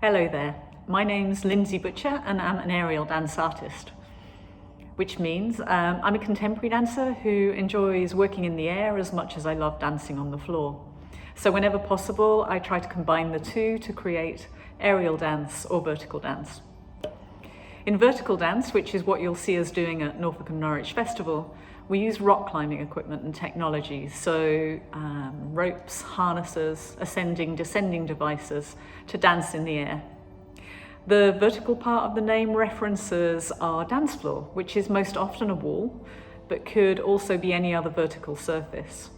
Hello there, my name's Lindsay Butcher and I'm an aerial dance artist, which means I'm a contemporary dancer who enjoys working in the air as much as I love dancing on the floor. So whenever possible, I try to combine the two to create aerial dance or vertical dance. In vertical dance, which is what you'll see us doing at Norfolk and Norwich Festival, we use rock climbing equipment and technologies, so ropes, harnesses, ascending, descending devices to dance in the air. The vertical part of the name references our dance floor, which is most often a wall, but could also be any other vertical surface.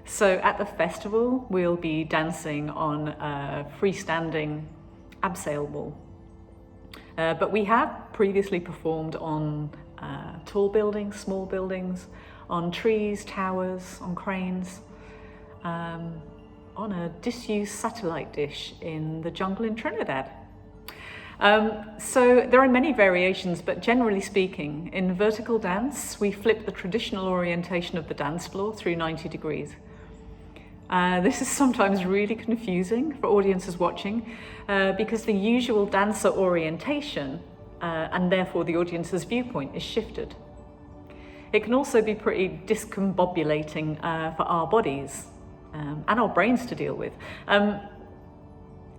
So at the festival, we'll be dancing on a freestanding abseil wall. But we have previously performed on tall buildings, small buildings, on trees, towers, on cranes, on a disused satellite dish in the jungle in Trinidad. So there are many variations, but generally speaking, in vertical dance, we flip the traditional orientation of the dance floor through 90 degrees. This is sometimes really confusing for audiences watching because the usual dancer orientation and therefore the audience's viewpoint is shifted. It can also be pretty discombobulating for our bodies and our brains to deal with.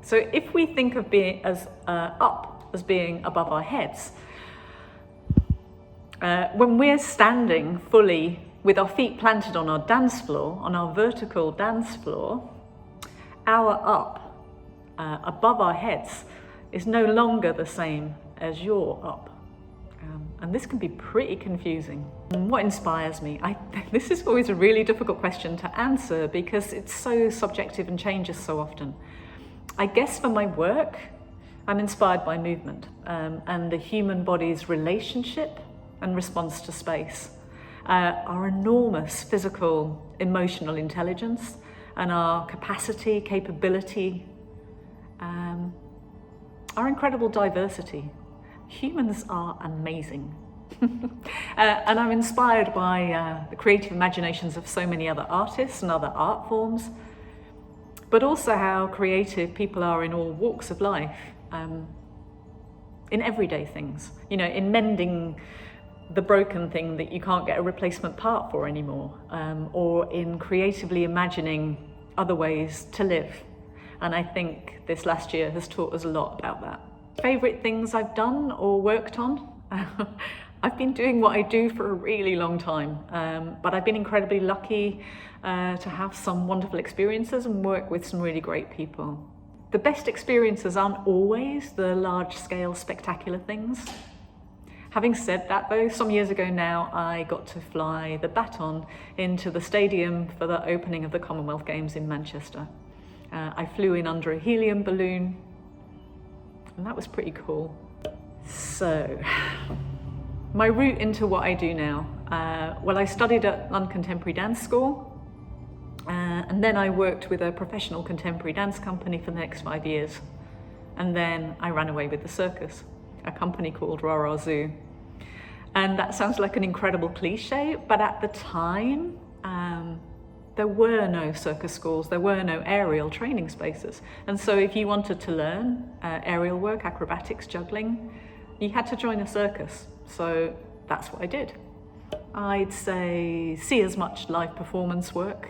So if we think of being as up as being above our heads, when we're standing fully with our feet planted on our dance floor, on our vertical dance floor, our up above our heads is no longer the same as your up. And this can be pretty confusing. And what inspires me? This is always a really difficult question to answer because it's so subjective and changes so often. I guess for my work, I'm inspired by movement and the human body's relationship and response to space. Our enormous physical, emotional intelligence and our capacity, capability, our incredible diversity. Humans are amazing. And I'm inspired by the creative imaginations of so many other artists and other art forms, but also how creative people are in all walks of life, in everyday things, in mending the broken thing that you can't get a replacement part for anymore, or in creatively imagining other ways to live. And I think this last year has taught us a lot about that. Favorite things I've done or worked on? I've been doing what I do for a really long time, but I've been incredibly lucky to have some wonderful experiences and work with some really great people. The best experiences aren't always the large-scale spectacular things. Having said that though, some years ago now, I got to fly the baton into the stadium for the opening of the Commonwealth Games in Manchester. I flew in under a helium balloon, and that was pretty cool. So, my route into what I do now. Well, I studied at London Contemporary Dance School, and then I worked with a professional contemporary dance company for the next 5 years. And then I ran away with the circus, a company called Rara Zoo. And that sounds like an incredible cliche, but at the time, there were no circus schools, there were no aerial training spaces. And so if you wanted to learn aerial work, acrobatics, juggling, you had to join a circus. So that's what I did. I'd say see as much live performance work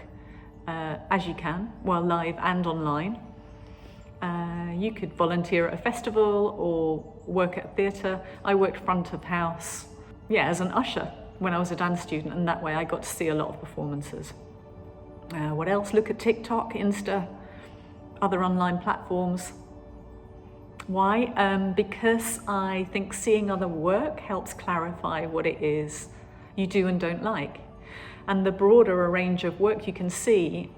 as you can, well, live and online. You could volunteer at a festival or work at a theatre. I worked front of house, as an usher when I was a dance student, and that way I got to see a lot of performances. What else? Look at TikTok, Insta, other online platforms. Why? Because I think seeing other work helps clarify what it is you do and don't like. And the broader a range of work you can see,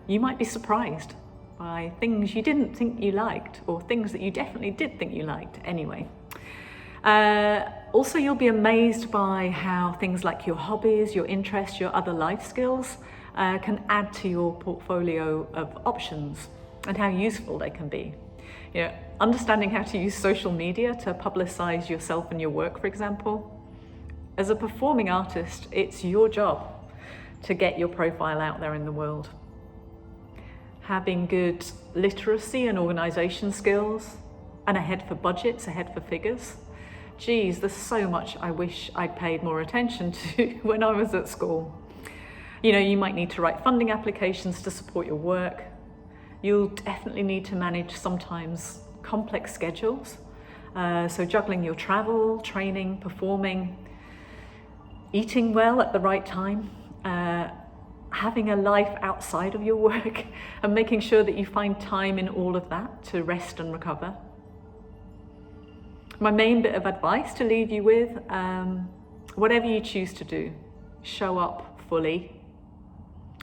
you might be surprised by things you didn't think you liked, or things that you definitely did think you liked anyway. Also, you'll be amazed by how things like your hobbies, your interests, your other life skills can add to your portfolio of options and how useful they can be. Understanding how to use social media to publicize yourself and your work, for example. As a performing artist, it's your job to get your profile out there in the world. Having good literacy and organization skills, and ahead for budgets, ahead for figures. Geez, there's so much I wish I'd paid more attention to when I was at school. You know, you might need to write funding applications to support your work. You'll definitely need to manage sometimes complex schedules. So juggling your travel, training, performing, eating well at the right time, having a life outside of your work, and making sure that you find time in all of that to rest and recover. My main bit of advice to leave you with, whatever you choose to do, show up fully,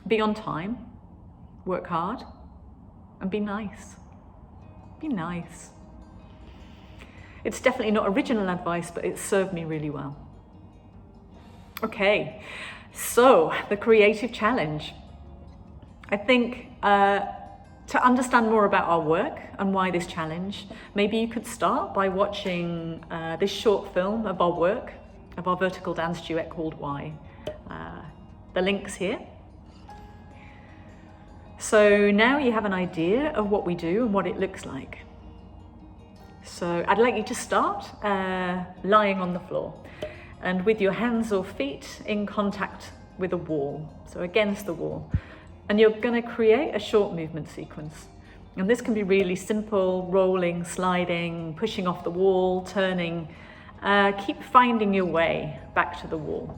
be on time, work hard, and be nice. Be nice. It's definitely not original advice, but it's served me really well. Okay, so the creative challenge. I think to understand more about our work and why this challenge, maybe you could start by watching this short film of our work, of our vertical dance duet called Why. The link's here. So now you have an idea of what we do and what it looks like. So I'd like you to start lying on the floor and with your hands or feet in contact with a wall, so against the wall. And you're going to create a short movement sequence. And this can be really simple, rolling, sliding, pushing off the wall, turning. Keep finding your way back to the wall.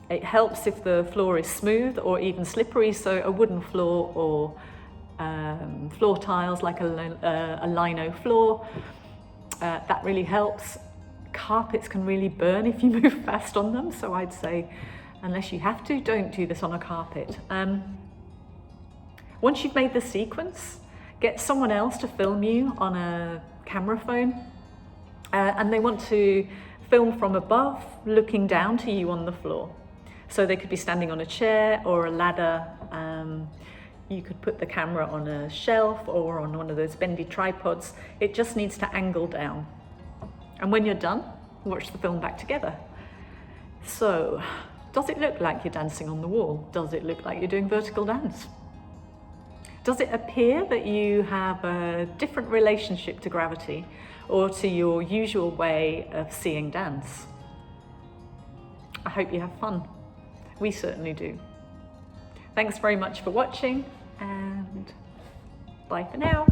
It helps if the floor is smooth or even slippery, so a wooden floor or floor tiles like a lino floor, that really helps. Carpets can really burn if you move fast on them, so I'd say unless you have to, don't do this on a carpet. Once you've made the sequence, get someone else to film you on a camera phone, and they want to film from above, looking down to you on the floor. So they could be standing on a chair or a ladder. You could put the camera on a shelf or on one of those bendy tripods. It just needs to angle down. And when you're done, watch the film back together. So, does it look like you're dancing on the wall? Does it look like you're doing vertical dance? Does it appear that you have a different relationship to gravity or to your usual way of seeing dance? I hope you have fun. We certainly do. Thanks very much for watching, and bye for now.